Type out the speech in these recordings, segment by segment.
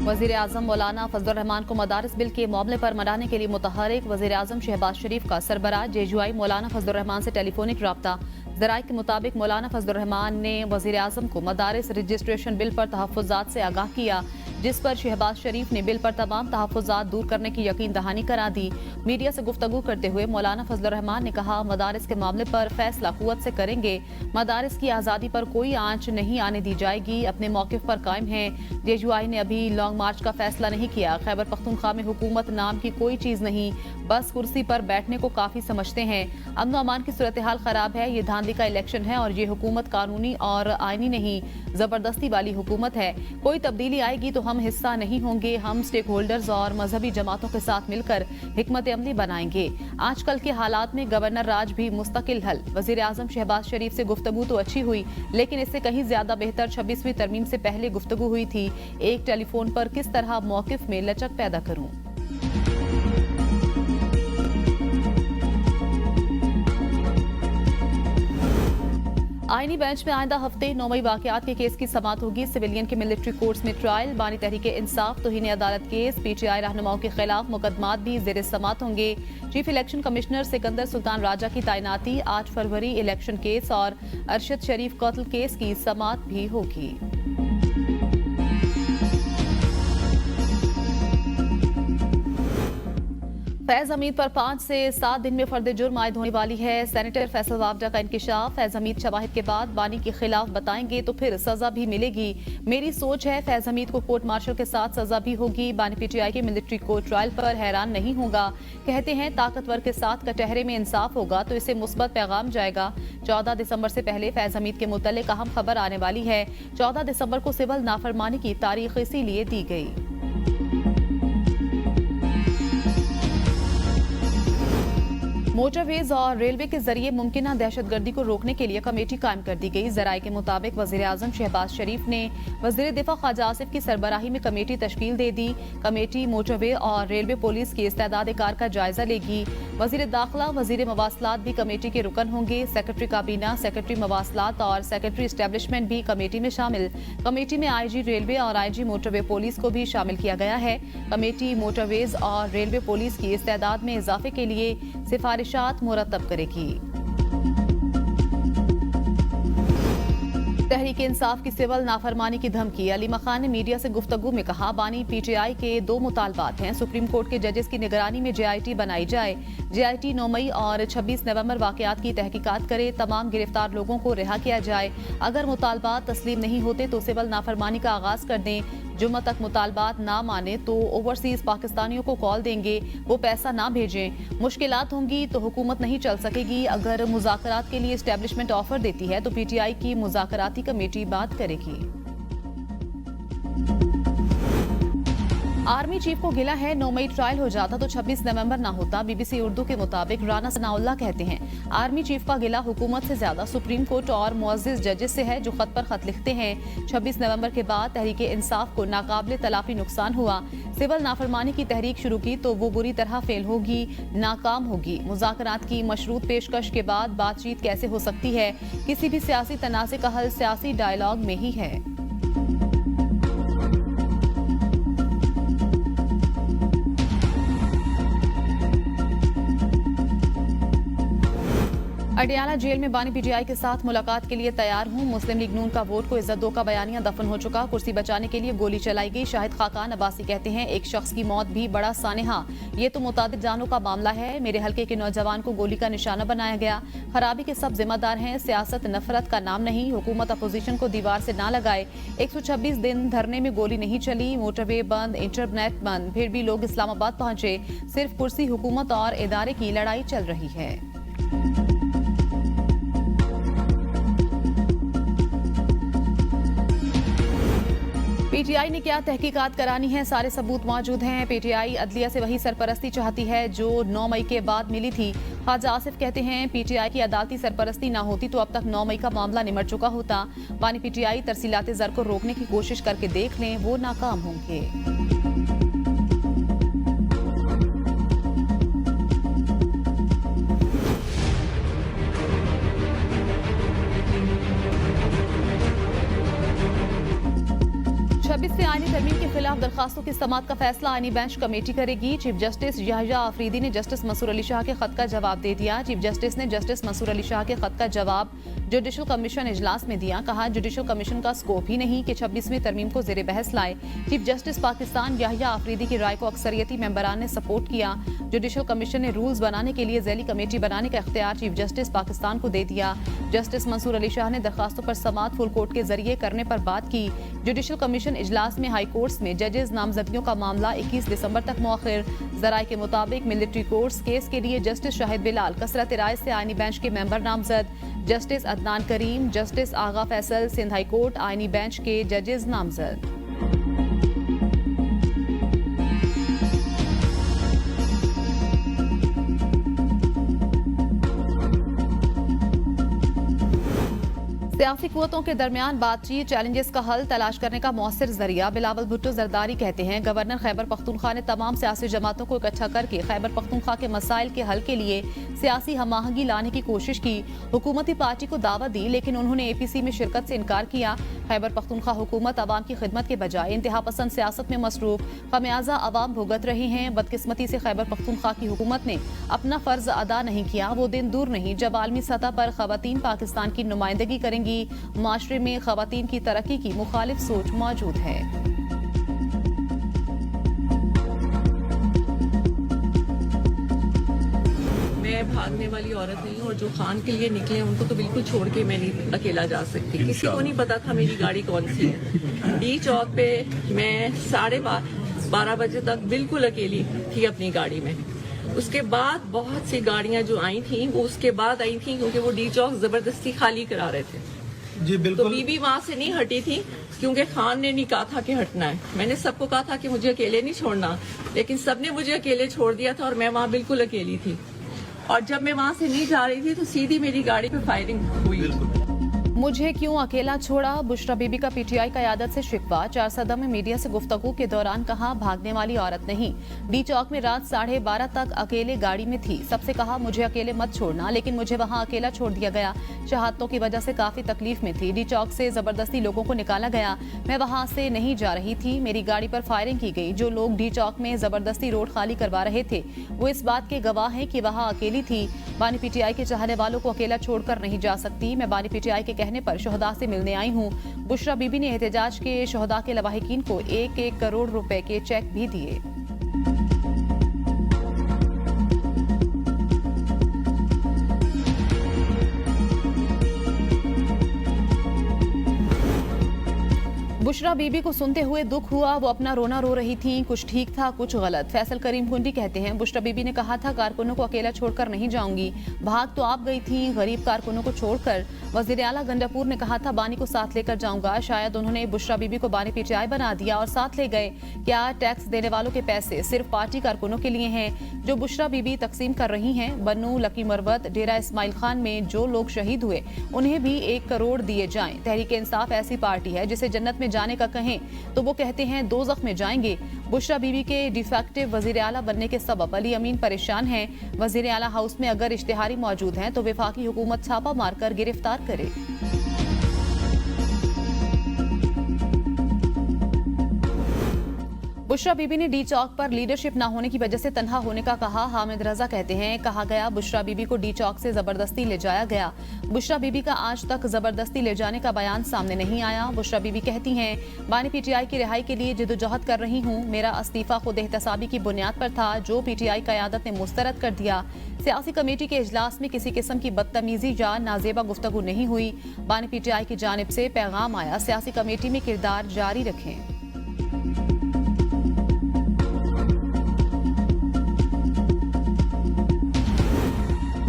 वजीर आजम मौलाना फजलुर रहमान को मदारिस बिल के मामले पर मनाने के लिए मुतहरिक वजीर आजम शहबाज शरीफ का सरबराह जेजुआई मौलाना फजलुर रहमान से टेलीफोनिक राब्ता। ज़राए के मुताबिक मौलाना फजलुर रहमान ने वजीर आजम को मदारिस रजिस्ट्रेशन बिल पर तहफ़्फ़ुज़ात से आगाह किया, जिस पर शहबाज शरीफ ने बिल पर तमाम तहफ़्फ़ुज़ात दूर करने की यकीन दहानी करा दी। मीडिया से गुफ्तगू करते हुए मौलाना फजलुर रहमान ने कहा, मदारिस के मामले पर फैसला कुव्वत से करेंगे। मदारिस की आज़ादी पर कोई आंच नहीं आने दी जाएगी, अपने मौक़िफ़ पर कायम है। जेजुआई ने अभी लॉन्ग मार्च का फैसला नहीं किया। खैबर पख्तूनख्वा में हुकूमत नाम की कोई चीज़ नहीं, बस कुर्सी पर बैठने को काफ़ी समझते हैं। अमन अमान की सूरत हाल खराब है। ये धांधली का इलेक्शन है और ये हुकूमत कानूनी और आईनी नहीं, जबरदस्ती वाली हुकूमत है। कोई तब्दीली आएगी तो हम हिस्सा नहीं होंगे। हम स्टेक होल्डर्स और मजहबी जमातों के साथ मिलकर हिकमत अमली बनाएंगे। आजकल के हालात में गवर्नर राज भी मुस्तकिल हल। वजीर आजम शहबाज शरीफ से गुफ्तगू तो अच्छी हुई, लेकिन इससे कहीं ज्यादा बेहतर 26वीं तरमीम से पहले गुफ्तगू हुई थी। एक टेलीफोन पर किस तरह मौकिफ में लचक पैदा करूं। आईनी बेंच में आइंदा हफ्ते 9 मई वाकयात के केस की समाअत होगी। सिविलियन के मिलिट्री कोर्ट्स में ट्रायल, बानी तहरीक इंसाफ, तौहीन अदालत केस, पीटीआई रहनुमाओं के खिलाफ मुकदमात भी जेर समाअत होंगे। Chief election commissioner Sikandar Sultan Raja की तैनाती, 8 फरवरी इलेक्शन केस और अरशद शरीफ कत्ल केस की समाअत भी होगी। फैज हमीद पर 5 से 7 दिन में फर्द जुर्म आयद होने वाली है। सेनेटर फैसल वावडा का इंकिशाफ, फैज हमीद शवाहिद के बाद बानी के खिलाफ बताएंगे तो फिर सजा भी मिलेगी। मेरी सोच है फैज हमीद को कोर्ट मार्शल के साथ सजा भी होगी। बानी पीटीआई के मिलिट्री कोर्ट ट्रायल पर हैरान नहीं होगा। कहते हैं ताकतवर के साथ कटहरे में इंसाफ होगा तो इसे मुस्बत पैगाम जाएगा। 14 दिसंबर से पहले फैज हमीद के मुतल्लिक अहम खबर आने वाली है। 14 दिसंबर को सिविल नाफरमानी की तारीख इसीलिए दी गई। मोटरवेज और रेलवे के जरिए मुमकिन दहशतगर्दी को रोकने के लिए कमेटी कायम कर दी गई। जराये के मुताबिक वजीर आजम शहबाज शरीफ ने वजीर दिफा ख्वाजा आसिफ की सरबराही में कमेटी तश्कील दे दी। कमेटी मोटरवे और रेलवे पुलिस की इस्तेदाद कार का जायजा लेगी। वजीर दाखिला, वजीर मवासलात भी कमेटी के रुकन होंगे। सेक्रेटरी काबीना, सेक्रेटरी मवासलात और सेक्रेटरी एस्टेब्लिशमेंट भी कमेटी में शामिल। कमेटी में आईजी रेलवे और आईजी मोटरवे पुलिस को भी शामिल किया गया है। कमेटी मोटरवेज और रेलवे पुलिस की इस्तेदाद में इजाफे के लिए सिफारिशात मुरतब करेगी। तहरीक इंसाफ की सिविल नाफरमानी की धमकी। अली मखान ने मीडिया से गुफ्तगू में कहा, बानी पीटीआई के 2 मुतालबात हैं। सुप्रीम कोर्ट के जजेस की निगरानी में जेआईटी बनाई जाए। जेआईटी 9 मई और 26 नवंबर वाकयात की तहकीकात करे। तमाम गिरफ्तार लोगों को रिहा किया जाए। अगर मुतालबात तस्लीम नहीं होते तो सिविल नाफरमानी का आगाज कर दें। जुम्मा तक मुतालबात ना माने तो ओवरसीज पाकिस्तानियों को कॉल देंगे, वो पैसा ना भेजें। मुश्किलात होंगी तो हुकूमत नहीं चल सकेगी। अगर मुज़ाकरात के लिए एस्टेब्लिशमेंट ऑफर देती है तो पीटीआई की मुज़ाकराती कमेटी बात करेगी। आर्मी चीफ को गिला है 9 मई ट्रायल हो जाता तो 26 नवंबर ना होता। बीबीसी उर्दू के मुताबिक राना सनाउल्लाह कहते हैं, आर्मी चीफ का गिला हुकूमत से ज्यादा सुप्रीम कोर्ट और मुअज़्ज़िज़ जजेस से है जो खत पर खत लिखते हैं। 26 नवंबर के बाद तहरीक इंसाफ को नाकाबिले तलाफी नुकसान हुआ। सिविल नाफरमानी की तहरीक शुरू की तो वो बुरी तरह फेल होगी, नाकाम होगी। मुज़ाकरात की मशरूत पेशकश के बाद बातचीत कैसे हो सकती है? किसी भी सियासी तनाज़े का हल सियासी डायलॉग में ही है। अडियाला जेल में बानी पीटीआई के साथ मुलाकात के लिए तैयार हूं। मुस्लिम लीग नून का वोट को इज्जत दो का बयानिया दफन हो चुका। कुर्सी बचाने के लिए गोली चलाई गई। शाहिद खाकान अब्बासी कहते हैं, एक शख्स की मौत भी बड़ा सानेहा, ये तो मुतादिद जानों का मामला है। मेरे हल्के के नौजवान को गोली का निशाना बनाया गया। खराबी के सब जिम्मेदार हैं। सियासत नफरत का नाम नहीं। हुकूमत अपोजिशन को दीवार से ना लगाए। 126 दिन धरने में गोली नहीं चली। मोटरवे बंद, इंटरनेट बंद, फिर भी लोग इस्लामाबाद पहुंचे। सिर्फ कुर्सी, हुकूमत और इदारे की लड़ाई चल रही है। पीटीआई ने क्या तहकीकात करानी है, सारे सबूत मौजूद हैं। पीटीआई अदलिया से वही सरपरस्ती चाहती है जो 9 मई के बाद मिली थी। ख्वाजा आसिफ कहते हैं, पीटीआई की अदालती सरपरस्ती ना होती तो अब तक 9 मई का मामला निमट चुका होता। बानी पीटीआई तरसीलात ज़र को रोकने की कोशिश करके देख लें, वो नाकाम होंगे। 26 से आईनी तरमीम के खिलाफ दरखास्तों की समाअत का फैसला आईनी बेंच कमेटी करेगी। चीफ जस्टिस याहिया आफरीदी ने जस्टिस मंसूर अली शाह के खत का जवाब दे दिया। चीफ जस्टिस ने जस्टिस मंसूर अली शाह के खत का जवाब जुडिशल कमीशन इजलास में दिया। कहा, जुडिशल कमीशन का स्कोप ही नहीं कि 26वीं तरमीम को जेर बहस लाए। चीफ जस्टिस पाकिस्तान याहिया आफरीदी की राय को अक्सरियती मेंबरान ने सपोर्ट किया। जुडिशल कमीशन ने रूल्स बनाने के लिए ज़ैली कमेटी बनाने का इख्तियार चीफ जस्टिस पाकिस्तान को दे दिया। जस्टिस मंसूर अली शाह ने दरखास्तों पर समाअत फुल कोर्ट के जरिए करने पर बात की। जुडिशल कमीशन इजलास में हाई कोर्ट्स में जजेस नामजदगियों का मामला 21 दिसंबर तक मौखिर। जराये के मुताबिक मिलिट्री कोर्ट्स केस के लिए जस्टिस शाहिद बिलाल कसरत राय से आईनी बेंच के मेंबर नामजद, जस्टिस अदनान करीम, जस्टिस आगा फैसल सिंध हाई कोर्ट आईनी बेंच के जजेस नामजद। सियासी कुव्वतों के दरमियान बातचीत चैलेंजेस का हल तलाश करने का मौसर जरिया। बिलावल भुट्टो जरदारी कहते हैं, गवर्नर खैबर पख्तूनख्वा ने तमाम सियासी जमातों को इकट्ठा करके खैबर पख्तूनख्वा के मसाइल के हल के लिए सियासी हमाहंगी लाने की कोशिश की। हुकूमती पार्टी को दावत दी लेकिन उन्होंने APC में शिरकत से इनकार किया। खैबर पख्तूनख्वा हुकूमत अवाम की खिदमत के बजाय इंतहा पसंद सियासत में मसरूफ, खमियाजा अवाम भुगत रहे हैं। बदकिस्मती से खैबर पख्तूनख्वा की हुकूमत ने अपना फर्ज अदा नहीं किया। वो दिन दूर नहीं जब आलमी सतह पर खवातीन पाकिस्तान की नुमाइंदगी करेंगी। माशरे में खवातीन की तरक्की की मुखालिफ सोच मौजूद है। मैं भागने वाली औरत नहीं हूँ और जो खान के लिए निकले उनको तो बिल्कुल छोड़ के मैं नहीं अकेला जा सकती। किसी को नहीं पता था मेरी गाड़ी कौन सी है। डी चौक पे मैं 12:30 बजे तक बिल्कुल अकेली थी अपनी गाड़ी में। उसके बाद बहुत सी गाड़ियां जो आई थी वो उसके बाद आई थी क्योंकि वो डी चौक जबरदस्ती खाली करा रहे थे। जी बिल्कुल। तो बीबी वहां से नहीं हटी थी क्योंकि खान ने नहीं कहा था कि हटना है। मैंने सबको कहा था कि मुझे अकेले नहीं छोड़ना, लेकिन सबने मुझे अकेले छोड़ दिया था और मैं वहां बिल्कुल अकेली थी। और जब मैं वहां से नहीं जा रही थी तो सीधी मेरी गाड़ी पे फायरिंग हुई। मुझे क्यों अकेला छोड़ा, बुशरा बीबी का PTI क़यादत से शिकवा। चारसदा में मीडिया से गुफ्तगू के दौरान कहा, भागने वाली औरत नहीं। डी चौक में रात 12:30 तक अकेले गाड़ी में थी। सबसे कहा मुझे अकेले मत छोड़ना, लेकिन मुझे वहां अकेला छोड़ दिया गया। शहादतों की वजह से काफी तकलीफ में थी। डी चौक से जबरदस्ती लोगों को निकाला गया। मैं वहां से नहीं जा रही थी। मेरी गाड़ी पर फायरिंग की गई। जो लोग डी चौक में जबरदस्ती रोड खाली करवा रहे थे वो इस बात के गवाह हैं कि वहां अकेली थी। बानी PTI के चाहने वालों को अकेला छोड़कर नहीं जा सकती। मैं बानी PTI के कहने पर शहदा से मिलने आई हूँ। बुशरा बीबी ने एहतजाज के शहदा के लवाहिकीन को 1-1 करोड़ रुपए के चेक भी दिए। बुशरा बीबी को सुनते हुए दुख हुआ। वो अपना रोना रो रही थी। कुछ ठीक था कुछ गलत। फैसल करीम कुंडी कहते हैं, बुशरा बीबी ने कहा था कारकुनों को अकेला छोड़कर नहीं जाऊंगी। भाग तो आप गई थी गरीब कारकुनों को छोड़कर। वजीर आला गंडापुर ने कहा था बानी को साथ लेकर जाऊंगा। शायद उन्होंने बुशरा बीबी को बानी PTI बना दिया और साथ ले गए। क्या टैक्स देने वालों के पैसे सिर्फ पार्टी कारकुनों के लिए हैं जो बुशरा बीबी तकसीम कर रही हैं? बन्नू, लकी मरवत, डेरा इस्माइल खान में जो लोग शहीद हुए उन्हें भी 1 करोड़ दिए जाएं। तहरीक इंसाफ ऐसी पार्टी है जिसे जन्नत में जाने का कहें तो वो कहते हैं दोज़ख में जाएंगे। बुशरा बीबी के डिफेक्टिव वजीर आला बनने के सबब अली अमीन परेशान हैं। वजीर आला हाउस में अगर इश्तिहारी मौजूद हैं तो वफाकी हुकूमत छापा मारकर गिरफ्तार करे। बुशरा बीबी ने डी चौक पर लीडरशिप न होने की वजह से तन्हा होने का कहा। हामिद रजा कहते हैं, कहा गया बुशरा बीबी को डी चौक से जबरदस्ती ले जाया गया। बुशरा बीबी का आज तक जबरदस्ती ले जाने का बयान सामने नहीं आया। बुशरा बीबी कहती हैं, बानी PTI की रिहाई के लिए जिदोजहद कर रही हूँ। मेरा इस्तीफा खुद एहतसाबी की बुनियाद पर था जो PTI क़यादत ने मुस्तरद कर दिया। सियासी कमेटी के इजलास में किसी किस्म की बदतमीजी या नाजेबा गुफ्तगू नहीं हुई। बानी PTI की जानिब से पैगाम आया, सियासी कमेटी में किरदार जारी रखें।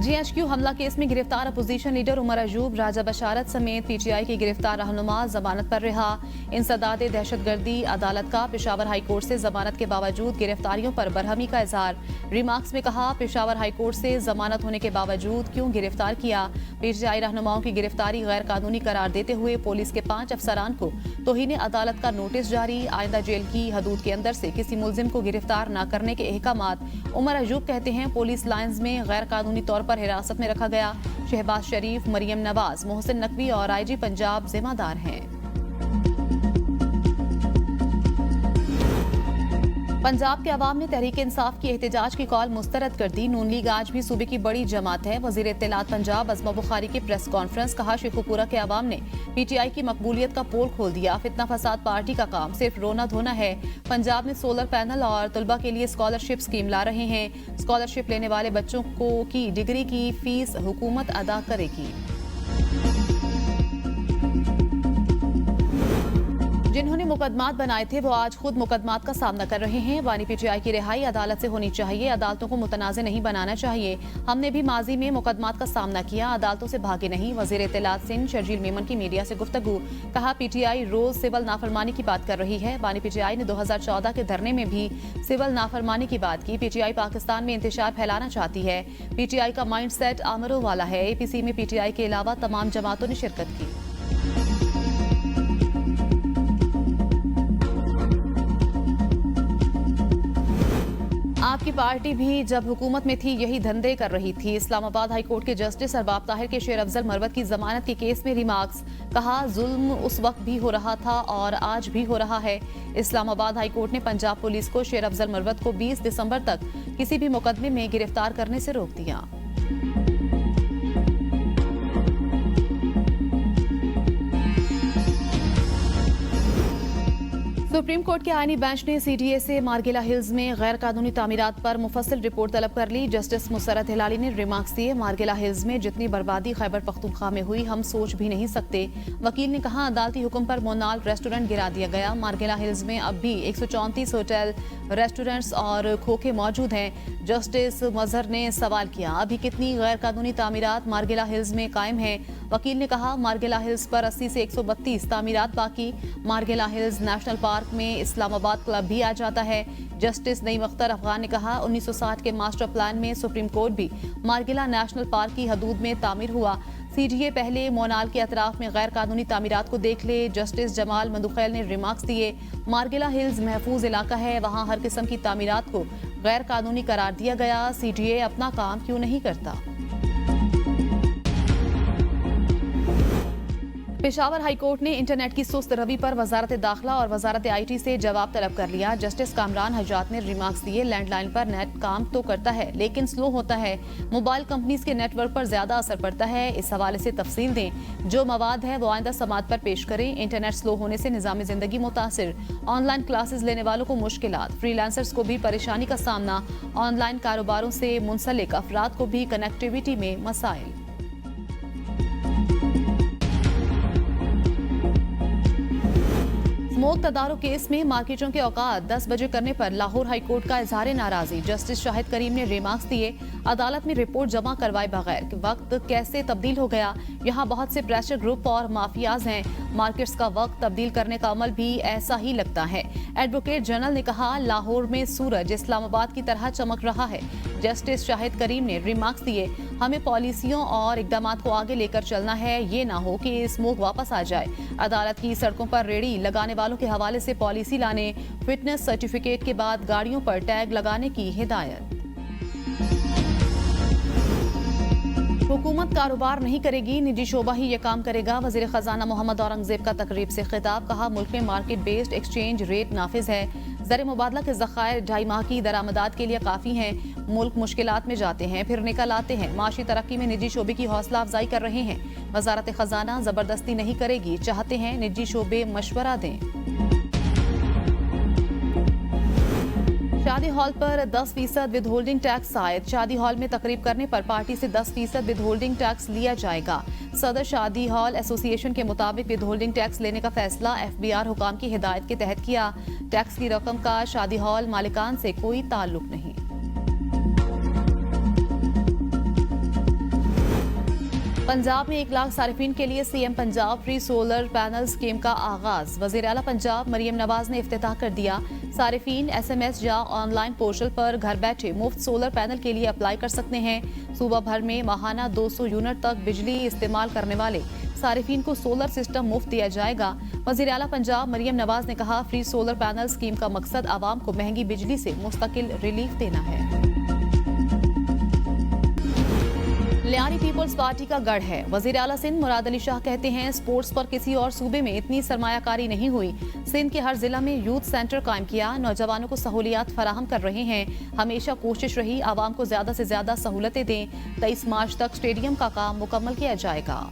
GHQ हमला केस में गिरफ्तार अपोजिशन लीडर उमर अयूब, राजा बशारत समेत PTI की गिरफ्तार रहनुमा जमानत पर रिहा। इंसदाद दहशतगर्दी अदालत का पेशावर हाई कोर्ट से जमानत के बावजूद गिरफ्तारियों पर बरहमी का इजहार। रिमार्क्स में कहा, पेशावर हाई कोर्ट से जमानत होने के बावजूद क्यों गिरफ्तार किया। PTI रहनुमाओं की गिरफ्तारी गैर कानूनी करार देते हुए पुलिस के 5 अफसरान को तौहीन अदालत का नोटिस जारी। आइंदा जेल की हदूद के अंदर से किसी मुलजिम को गिरफ्तार न करने के अहकामात। उमर अयूब कहते हैं, पुलिस लाइन्स में गैर कानूनी तौर पर हिरासत में रखा गया। शहबाज शरीफ, मरियम नवाज, मोहसिन नकवी और IG पंजाब जिम्मेदार हैं। पंजाब के अवाम ने तहरीक इंसाफ की एहतजाज की कॉल मुस्तरद कर दी। नून लीग आज भी सूबे की बड़ी जमात है। वजीर इत्तलात पंजाब अज़मा बुखारी की प्रेस कॉन्फ्रेंस। कहा, शेखुपुरा के अवाम ने PTI की मकबूलियत का पोल खोल दिया। फितना फसाद पार्टी का काम, सिर्फ रोना धोना है। पंजाब में सोलर पैनल और तलबा के लिए स्कॉलरशिप स्कीम ला रहे हैं। स्कॉलरशिप लेने वाले बच्चों को की डिग्री की फीस हुकूमत अदा करेगी। जिन्होंने मुकदमात बनाए थे वो आज खुद मुकदमात का सामना कर रहे हैं। वानी PTI की रिहाई अदालत से होनी चाहिए। अदालतों को मुतनाज़ नहीं बनाना चाहिए। हमने भी माजी में मुकदमात का सामना किया, अदालतों से भागे नहीं। वजीर इत्तलात सिंध शर्जील मेमन की मीडिया से गुफ्तगू। कहा, PTI रोज सिविल नाफरमानी की बात कर रही है। वानी PTI ने 2014 के धरने में भी सिविल नाफरमानी की बात की। PTI पाकिस्तान में इंतशार फैलाना चाहती है। PTI का माइंड सेट आमरों वाला है। APC में PTI के अलावा तमाम जमातों ने शिरकत की। आपकी पार्टी भी जब हुकूमत में थी यही धंधे कर रही थी। इस्लामाबाद हाई कोर्ट के जस्टिस अरबाब ताहिर के शेर अफजल मरवत की जमानत के केस में रिमार्क्स। कहा, जुल्म उस वक्त भी हो रहा था और आज भी हो रहा है। इस्लामाबाद हाई कोर्ट ने पंजाब पुलिस को शेर अफजल मरवत को 20 दिसंबर तक किसी भी मुकदमे में गिरफ्तार करने से रोक दिया। सुप्रीम कोर्ट के आईनी बेंच ने CDA से मार्गिला हिल्स में गैर कानूनी तामीरात पर मुफस्सिल रिपोर्ट तलब कर ली। जस्टिस मुसरत हिलाली ने रिमार्क्स दिए। मार्गिला हिल्स में जितनी बर्बादी खैबर पख्तूनख्वा में हुई हम सोच भी नहीं सकते। वकील ने कहा, अदालती हुक्म पर मोनाल रेस्टोरेंट गिरा दिया गया। मार्गिला हिल्स में अब भी 134 होटल, रेस्टोरेंट्स और खोखे मौजूद हैं। जस्टिस मजहर ने सवाल किया, अभी कितनी गैर कानूनी तामीरात मार्गिला हिल्स में कायम है। वकील ने कहा, मार्गिला हिल्स पर 80 से 132 तामीरात बाकी। मार्गिला हिल्स नेशनल पार्क में इस्लामाबाद क्लब भी आ जाता है। जस्टिस नईम अख्तर अफगान ने कहा, 1960 के मास्टर प्लान में सुप्रीम कोर्ट भी मार्गिला नेशनल पार्क की हदूद में तामीर हुआ। CDA पहले मोनाल के अतराफ में गैर कानूनी तामीरात को देख ले। जस्टिस जमाल मंदुखैल ने रिमार्क्स दिए, मार्गिला हिल्स महफूज इलाका है, वहाँ हर किस्म की तामीरात को गैर कानूनी करार दिया गया। CDA अपना काम क्यों नहीं करता। पेशावर हाई कोर्ट ने इंटरनेट की सुस्त रवि पर वजारत दाखिला और वजारत IT से जवाब तलब कर लिया। जस्टिस कामरान हजात ने रिमार्क्स दिए, लैंडलाइन पर नेट काम तो करता है लेकिन स्लो होता है। मोबाइल कंपनीज के नेटवर्क पर ज्यादा असर पड़ता है। इस हवाले से तफसील दें। जो मवाद है वो आइंदा समात पर पेश करें। इंटरनेट स्लो होने से निजाम जिंदगी मुतासिर, ऑनलाइन क्लासेस लेने वालों को मुश्किलात, फ्रीलांसर्स को भी परेशानी का सामना, ऑनलाइन कारोबारों से मुंसलिक अफराद को भी कनेक्टिविटी में मसाइल। स्मोक तदारुक केस में मार्केटों के औकात 10 बजे करने पर लाहौर हाई कोर्ट का इजहार नाराजगी। जस्टिस शाहिद करीम ने रिमार्क्स दिए, अदालत में रिपोर्ट जमा करवाए बगैर वक्त कैसे तब्दील हो गया। यहाँ बहुत से प्रेशर ग्रुप और माफियाज हैं। मार्केट्स का वक्त तब्दील करने का अमल भी ऐसा ही लगता है। एडवोकेट जनरल ने कहा, लाहौर में सूरज इस्लामाबाद की तरह चमक रहा है। जस्टिस शाहिद करीम ने रिमार्क्स दिए, हमें पॉलिसियों और इकदाम को आगे लेकर चलना है, ये ना हो कि स्मोक वापस आ जाए। अदालत की सड़कों पर रेड़ी लगाने वालों के हवाले से पॉलिसी लाने, फिटनेस सर्टिफिकेट के बाद गाड़ियों पर टैग लगाने की हिदायत। हुकूमत कारोबार नहीं करेगी, निजी शोबा ही ये काम करेगा। वजीर खजाना मोहम्मद औरंगजेब का तकरीब से खिताब। कहा, मुल्क में मार्केट बेस्ड एक्सचेंज रेट नाफिज है। ज़र मुबादला के ज़खायर 2.5 माह की दरामदात के लिए काफ़ी हैं। मुल्क मुश्किलात में जाते हैं फिर निकल आते हैं। माशी तरक्की में निजी शोबे की हौसला अफजाई कर रहे हैं। वजारत खजाना ज़बरदस्ती नहीं करेगी, चाहते हैं निजी शोबे मशवरा दें। शादी हॉल पर 10% विद होल्डिंग टैक्स आयद। शादी हॉल में तकरीब करने पर पार्टी से 10% विद होल्डिंग टैक्स लिया जाएगा। सदर शादी हॉल एसोसिएशन के मुताबिक विद होल्डिंग टैक्स लेने का फैसला FBR हुकाम की हिदायत के तहत किया। टैक्स की रकम का शादी हॉल मालिकान से कोई ताल्लुक नहीं। पंजाब में 1 लाख सारिफीन के लिए CM Punjab free solar panel scheme का आगाज। वज़ीर आला पंजाब मरियम नवाज ने इफ्तिताह कर दिया। सारिफीन SMS या ऑनलाइन पोर्टल पर घर बैठे मुफ्त सोलर पैनल के लिए अप्लाई कर सकते हैं। सूबा भर में माहाना 200 यूनिट तक बिजली इस्तेमाल करने वाले सारिफीन को सोलर सिस्टम मुफ्त दिया जाएगा। वज़ीर आला पंजाब मरियम नवाज ने कहा, फ्री सोलर पैनल स्कीम का मकसद आवाम को महंगी बिजली से मुस्तकिल रिलीफ देना है। लियारी पीपल्स पार्टी का गढ़ है। वजीर आला सिंध मुराद अली शाह कहते हैं स्पोर्ट्स पर किसी और सूबे में इतनी सरमायाकारी नहीं हुई। सिंध के हर जिला में यूथ सेंटर कायम किया, नौजवानों को सहूलियात फराहम कर रहे हैं। हमेशा कोशिश रही आवाम को ज्यादा से ज्यादा सहूलतें दें। 23 मार्च तक स्टेडियम का काम मुकम्मल किया जाएगा।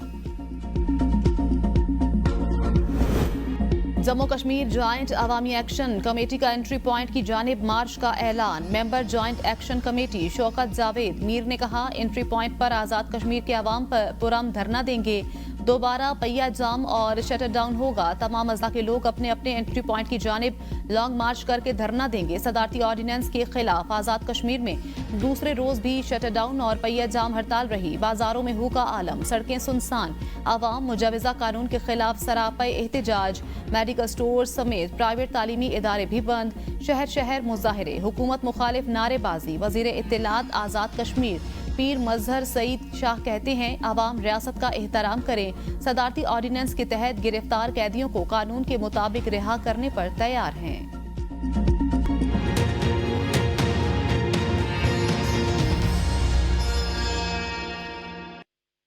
जम्मू कश्मीर जॉइंट अवामी एक्शन कमेटी का एंट्री पॉइंट की जानिब मार्च का ऐलान। Member joint action committee Shaukat Javed Mir ने कहा एंट्री पॉइंट पर आजाद कश्मीर के अवाम पर पुरअमन धरना देंगे। दोबारा पहिया जाम और शटर डाउन होगा। तमाम अज़ला के लोग अपने अपने एंट्री पॉइंट की जानिब लॉन्ग मार्च करके धरना देंगे। सदारती ऑर्डिनेंस के खिलाफ आजाद कश्मीर में दूसरे रोज भी शटर डाउन और पहिया जाम हड़ताल रही। बाजारों में हुक्का आलम, सड़कें सुनसान। आवाम मुजाविजा कानून के खिलाफ सरापा एहतजाज। मेडिकल स्टोर समेत प्राइवेट तालीमी इदारे भी बंद। शहर शहर मुजाहिरे, हुकूमत मुखालिफ नारेबाजी। वजीर इत्तलात आजाद कश्मीर पीर मजहर सईद शाह कहते हैं आवाम रियासत का एहतराम करें। सदारती ऑर्डिनेंस के तहत गिरफ्तार कैदियों को कानून के मुताबिक रिहा करने पर तैयार हैं।